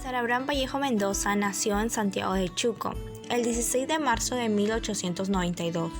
César Abraham Vallejo Mendoza nació en Santiago de Chuco el 16 de marzo de 1892.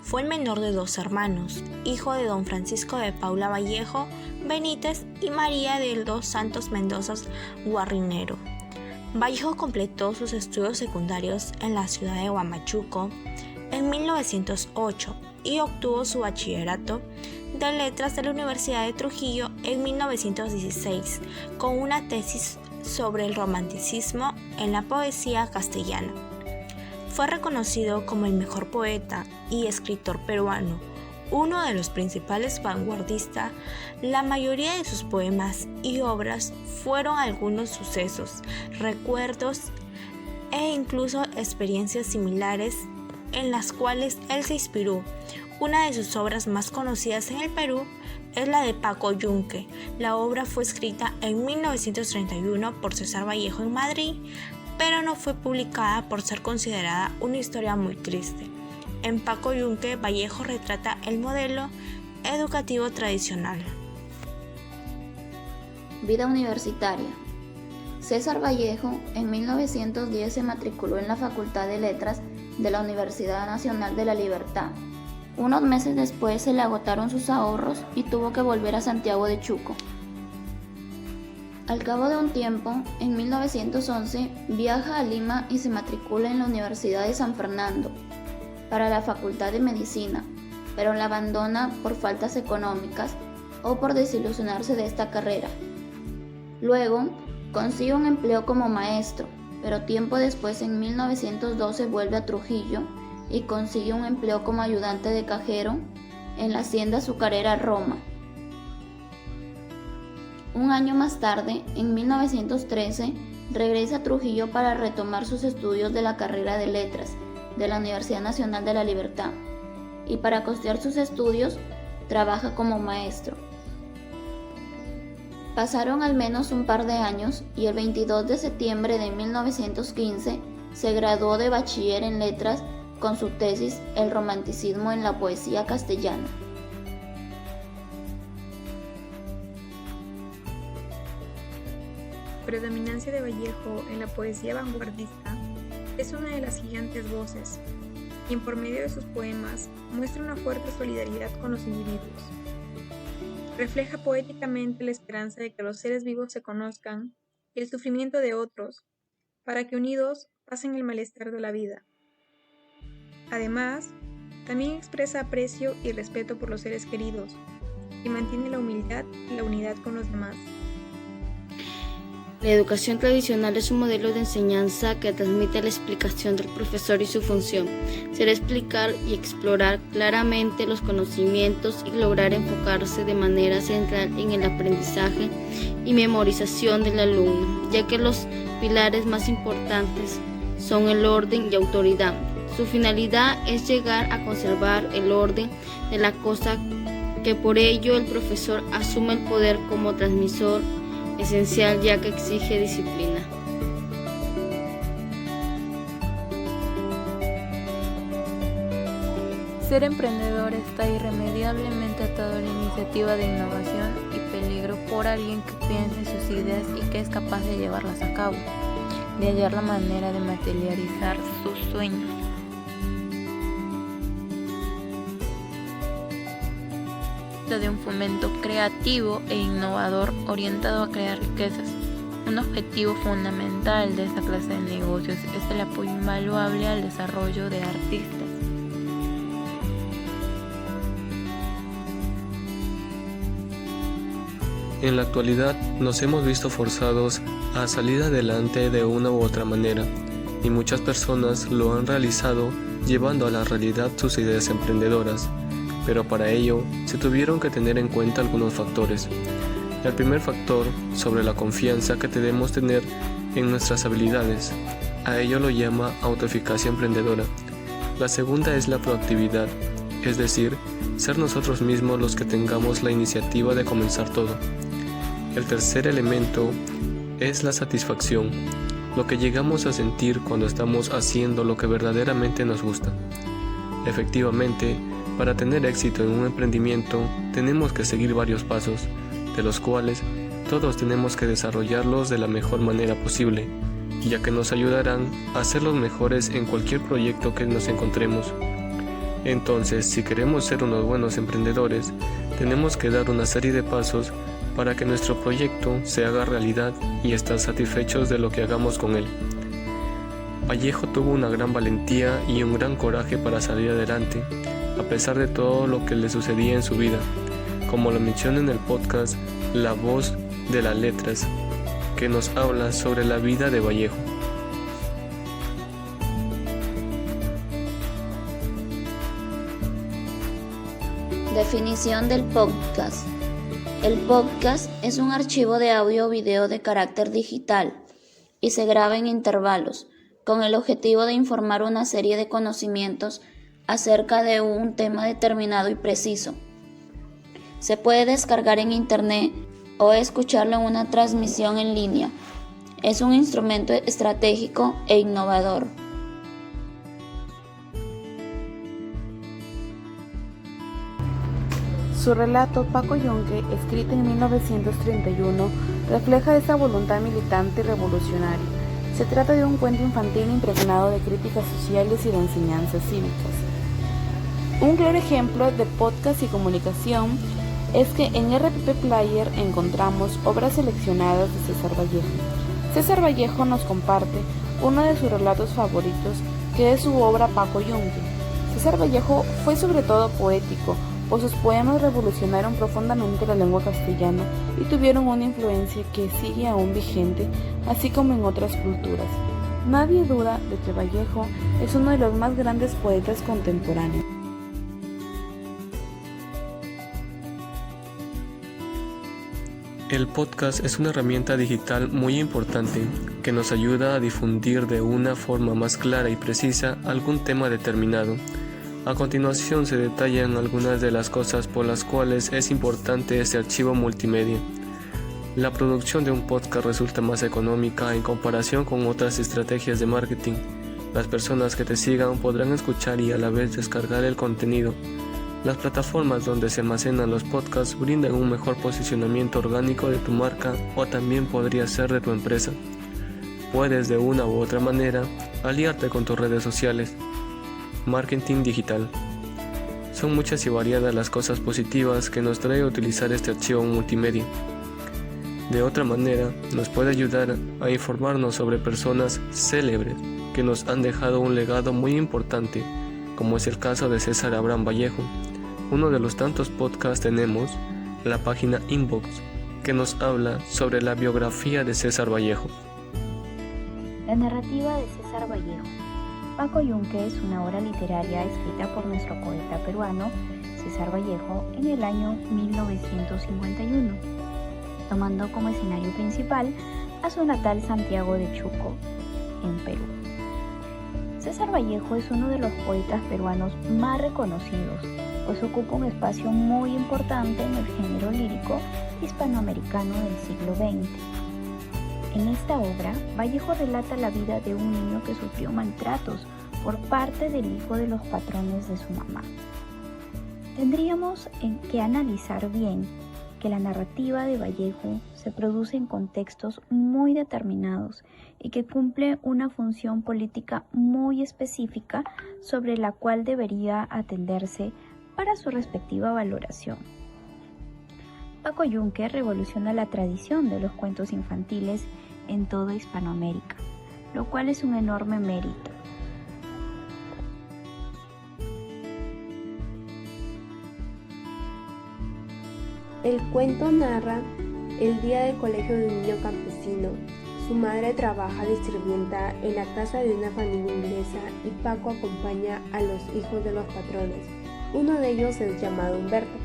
Fue el menor de 2 hermanos, hijo de don Francisco de Paula Vallejo Benítez y María de los Santos Mendoza Guarrinero. Vallejo completó sus estudios secundarios en la ciudad de Huamachuco en 1908 y obtuvo su bachillerato de letras de la Universidad de Trujillo en 1916 con una tesis sobre el romanticismo en la poesía castellana. Fue reconocido como el mejor poeta y escritor peruano, uno de los principales vanguardistas. La mayoría de sus poemas y obras fueron algunos sucesos, recuerdos e incluso experiencias similares en las cuales él se inspiró. Una de sus obras más conocidas en el Perú es la de Paco Yunque. La obra fue escrita en 1931 por César Vallejo en Madrid, pero no fue publicada por ser considerada una historia muy triste. En Paco Yunque, Vallejo retrata el modelo educativo tradicional. Vida universitaria. César Vallejo en 1910 se matriculó en la Facultad de Letras de la Universidad Nacional de la Libertad. Unos meses después se le agotaron sus ahorros y tuvo que volver a Santiago de Chuco. Al cabo de un tiempo, en 1911, viaja a Lima y se matricula en la Universidad de San Fernando para la Facultad de Medicina, pero la abandona por faltas económicas o por desilusionarse de esta carrera. Luego, consigue un empleo como maestro, pero tiempo después, en 1912, vuelve a Trujillo y consigue un empleo como ayudante de cajero en la hacienda azucarera Roma. Un año más tarde, en 1913, regresa a Trujillo para retomar sus estudios de la carrera de letras de la Universidad Nacional de la Libertad, y para costear sus estudios trabaja como maestro. Pasaron al menos un par de años y el 22 de septiembre de 1915 se graduó de bachiller en letras con su tesis El romanticismo en la poesía castellana. Predominancia de Vallejo en la poesía vanguardista es una de las siguientes voces, quien por medio de sus poemas muestra una fuerte solidaridad con los individuos. Refleja poéticamente la esperanza de que los seres vivos se conozcan y el sufrimiento de otros, para que unidos pasen el malestar de la vida. Además, también expresa aprecio y respeto por los seres queridos y mantiene la humildad y la unidad con los demás. La educación tradicional es un modelo de enseñanza que transmite la explicación del profesor y su función será explicar y explorar claramente los conocimientos y lograr enfocarse de manera central en el aprendizaje y memorización del alumno, ya que los pilares más importantes son el orden y autoridad. Su finalidad es llegar a conservar el orden de la cosa, que por ello el profesor asume el poder como transmisor esencial, ya que exige disciplina. Ser emprendedor está irremediablemente atado a la iniciativa de innovación y peligro por alguien que piense sus ideas y que es capaz de llevarlas a cabo, de hallar la manera de materializar sus sueños. De un fomento creativo e innovador orientado a crear riquezas. Un objetivo fundamental de esta clase de negocios es el apoyo invaluable al desarrollo de artistas. En la actualidad nos hemos visto forzados a salir adelante de una u otra manera, y muchas personas lo han realizado llevando a la realidad sus ideas emprendedoras. Pero para ello se tuvieron que tener en cuenta algunos factores. El primer factor, sobre la confianza que debemos tener en nuestras habilidades. A ello lo llama autoeficacia emprendedora. La segunda es la proactividad, es decir, ser nosotros mismos los que tengamos la iniciativa de comenzar todo. El tercer elemento es la satisfacción, lo que llegamos a sentir cuando estamos haciendo lo que verdaderamente nos gusta. Efectivamente, para tener éxito en un emprendimiento tenemos que seguir varios pasos, de los cuales todos tenemos que desarrollarlos de la mejor manera posible, ya que nos ayudarán a ser los mejores en cualquier proyecto que nos encontremos. Entonces, si queremos ser unos buenos emprendedores, tenemos que dar una serie de pasos para que nuestro proyecto se haga realidad y estar satisfechos de lo que hagamos con él. Vallejo tuvo una gran valentía y un gran coraje para salir adelante, a pesar de todo lo que le sucedía en su vida, como lo menciona en el podcast La Voz de las Letras, que nos habla sobre la vida de Vallejo. Definición del podcast. El podcast es un archivo de audio o video de carácter digital y se graba en intervalos, con el objetivo de informar una serie de conocimientos acerca de un tema determinado y preciso. Se puede descargar en internet o escucharlo en una transmisión en línea. Es un instrumento estratégico e innovador. Su relato Paco Yunque, escrito en 1931, refleja esa voluntad militante y revolucionaria. Se trata de un cuento infantil impregnado de críticas sociales y de enseñanzas cívicas. Un claro ejemplo de podcast y comunicación es que en RPP Player encontramos obras seleccionadas de César Vallejo. César Vallejo nos comparte uno de sus relatos favoritos, que es su obra Paco Yunque. César Vallejo fue sobre todo poético, pues sus poemas revolucionaron profundamente la lengua castellana y tuvieron una influencia que sigue aún vigente, así como en otras culturas. Nadie duda de que Vallejo es uno de los más grandes poetas contemporáneos. El podcast es una herramienta digital muy importante que nos ayuda a difundir de una forma más clara y precisa algún tema determinado. A continuación se detallan algunas de las cosas por las cuales es importante este archivo multimedia. La producción de un podcast resulta más económica en comparación con otras estrategias de marketing. Las personas que te sigan podrán escuchar y a la vez descargar el contenido. Las plataformas donde se almacenan los podcasts brindan un mejor posicionamiento orgánico de tu marca o también podría ser de tu empresa. Puedes de una u otra manera aliarte con tus redes sociales. Marketing digital. Son muchas y variadas las cosas positivas que nos trae utilizar este archivo multimedia. De otra manera, nos puede ayudar a informarnos sobre personas célebres que nos han dejado un legado muy importante, como es el caso de César Abraham Vallejo. Uno de los tantos podcasts tenemos la página Inbox, que nos habla sobre la biografía de César Vallejo. La narrativa de César Vallejo. Paco Yunque es una obra literaria escrita por nuestro poeta peruano César Vallejo en el año 1951, tomando como escenario principal a su natal Santiago de Chuco, en Perú. César Vallejo es uno de los poetas peruanos más reconocidos, pues ocupa un espacio muy importante en el género lírico hispanoamericano del siglo XX. En esta obra, Vallejo relata la vida de un niño que sufrió maltratos por parte del hijo de los patrones de su mamá. Tendríamos que analizar bien que la narrativa de Vallejo se produce en contextos muy determinados y que cumple una función política muy específica sobre la cual debería atenderse para su respectiva valoración. Paco Yunque revoluciona la tradición de los cuentos infantiles en toda Hispanoamérica, lo cual es un enorme mérito. El cuento narra el día del colegio de un niño campesino. Su madre trabaja de sirvienta en la casa de una familia inglesa y Paco acompaña a los hijos de los patrones. Uno de ellos es llamado Humberto,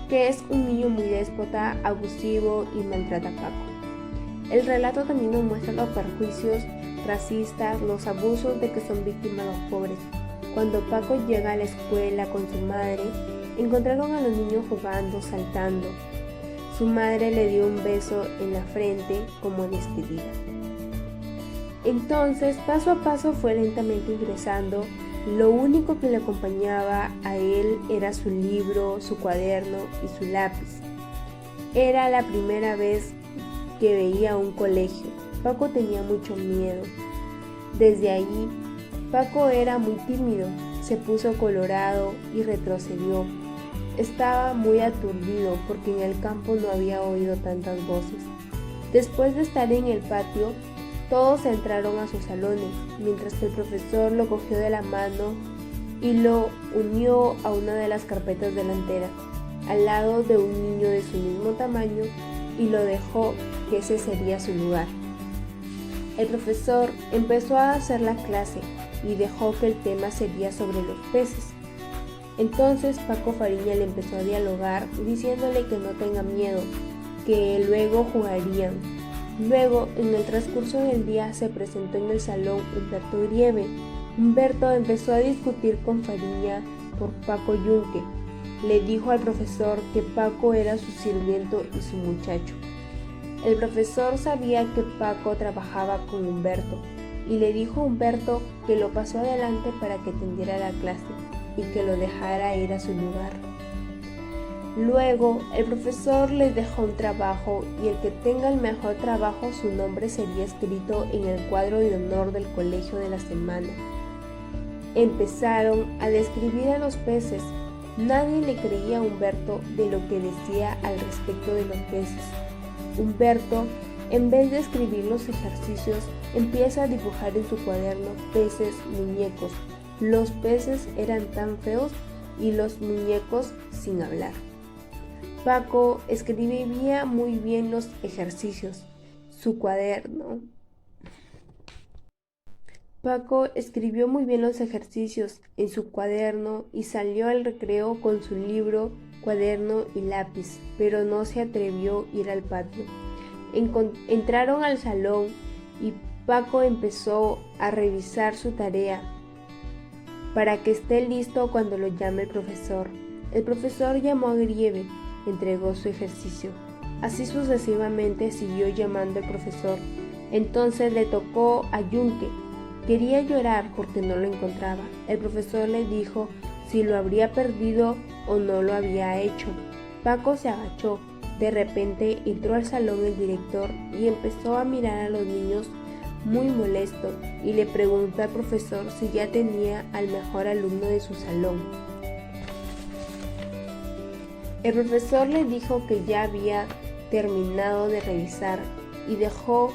que es un niño muy déspota, abusivo y maltrata a Paco. El relato también nos muestra los perjuicios racistas, los abusos de que son víctimas los pobres. Cuando Paco llega a la escuela con su madre, encontraron a los niños jugando, saltando. Su madre le dio un beso en la frente como despedida. Entonces, paso a paso fue lentamente ingresando. Lo único que le acompañaba a él era su libro, su cuaderno y su lápiz. Era la primera vez que veía un colegio. Paco tenía mucho miedo. Desde allí, Paco era muy tímido, se puso colorado y retrocedió. Estaba muy aturdido porque en el campo no había oído tantas voces. Después de estar en el patio, todos entraron a sus salones, mientras que el profesor lo cogió de la mano y lo unió a una de las carpetas delanteras, al lado de un niño de su mismo tamaño, y lo dejó que ese sería su lugar. El profesor empezó a hacer la clase y dejó que el tema sería sobre los peces. Entonces Paco Fariña le empezó a dialogar diciéndole que no tenga miedo, que luego jugarían. Luego, en el transcurso del día, se presentó en el salón Humberto Uribe. Humberto empezó a discutir con Fariña por Paco Yunque. Le dijo al profesor que Paco era su sirviento y su muchacho. El profesor sabía que Paco trabajaba con Humberto y le dijo a Humberto que lo pasó adelante para que atendiera la clase y que lo dejara ir a su lugar. Luego, el profesor les dejó un trabajo y el que tenga el mejor trabajo, su nombre sería escrito en el cuadro de honor del colegio de la semana. Empezaron a describir a los peces. Nadie le creía a Humberto de lo que decía al respecto de los peces. Humberto, en vez de escribir los ejercicios, empieza a dibujar en su cuaderno peces, muñecos. Los peces eran tan feos y los muñecos sin hablar. Paco escribía muy bien los ejercicios. Paco escribió muy bien los ejercicios en su cuaderno y salió al recreo con su libro, cuaderno y lápiz, pero no se atrevió a ir al patio. Entraron al salón y Paco empezó a revisar su tarea para que esté listo cuando lo llame el profesor. El profesor llamó a Grieve, entregó su ejercicio. Así sucesivamente siguió llamando al profesor. Entonces le tocó a Yunque. Quería llorar porque no lo encontraba. El profesor le dijo si lo habría perdido o no lo había hecho. Paco se agachó. De repente entró al salón el director y empezó a mirar a los niños muy molesto y le preguntó al profesor si ya tenía al mejor alumno de su salón. El profesor le dijo que ya había terminado de revisar y dejó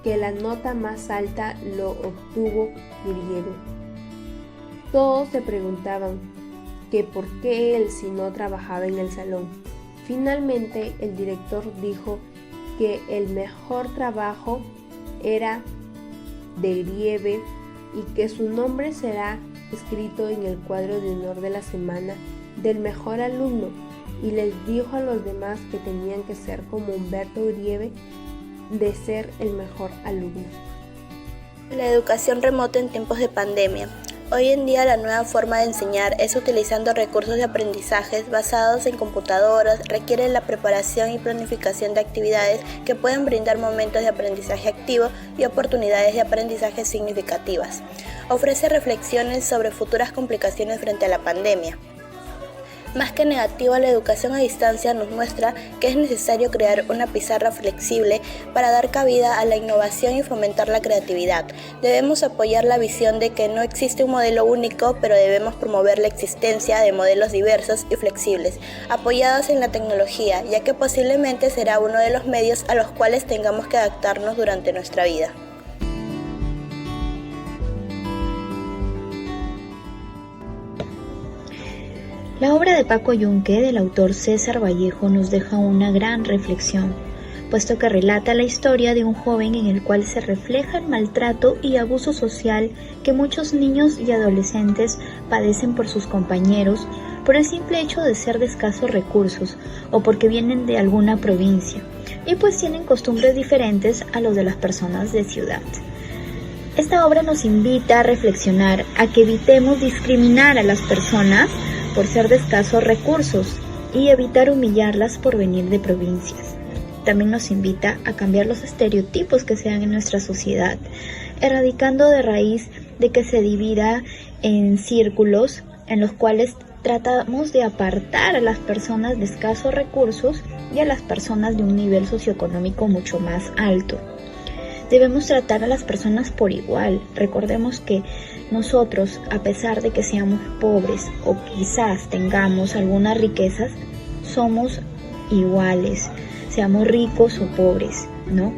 que la nota más alta lo obtuvo Grieve. Todos se preguntaban que por qué él si no trabajaba en el salón. Finalmente el director dijo que el mejor trabajo era de Grieve y que su nombre será escrito en el cuadro de honor de la semana del mejor alumno, y les dijo a los demás que tenían que ser como Humberto Uribe de ser el mejor alumno. La educación remota en tiempos de pandemia. Hoy en día la nueva forma de enseñar es utilizando recursos de aprendizajes basados en computadoras, requiere la preparación y planificación de actividades que pueden brindar momentos de aprendizaje activo y oportunidades de aprendizaje significativas. Ofrece reflexiones sobre futuras complicaciones frente a la pandemia. Más que negativa, la educación a distancia nos muestra que es necesario crear una pizarra flexible para dar cabida a la innovación y fomentar la creatividad. Debemos apoyar la visión de que no existe un modelo único, pero debemos promover la existencia de modelos diversos y flexibles, apoyados en la tecnología, ya que posiblemente será uno de los medios a los cuales tengamos que adaptarnos durante nuestra vida. La obra de Paco Yunque del autor César Vallejo nos deja una gran reflexión, puesto que relata la historia de un joven en el cual se refleja el maltrato y abuso social que muchos niños y adolescentes padecen por sus compañeros por el simple hecho de ser de escasos recursos o porque vienen de alguna provincia y pues tienen costumbres diferentes a los de las personas de ciudad. Esta obra nos invita a reflexionar a que evitemos discriminar a las personas por ser de escasos recursos y evitar humillarlas por venir de provincias. También nos invita a cambiar los estereotipos que se dan en nuestra sociedad, erradicando de raíz de que se divida en círculos en los cuales tratamos de apartar a las personas de escasos recursos y a las personas de un nivel socioeconómico mucho más alto. Debemos tratar a las personas por igual. Recordemos que nosotros, a pesar de que seamos pobres o quizás tengamos algunas riquezas, somos iguales, seamos ricos o pobres, ¿no?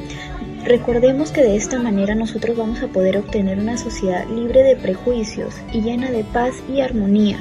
Recordemos que de esta manera nosotros vamos a poder obtener una sociedad libre de prejuicios y llena de paz y armonía.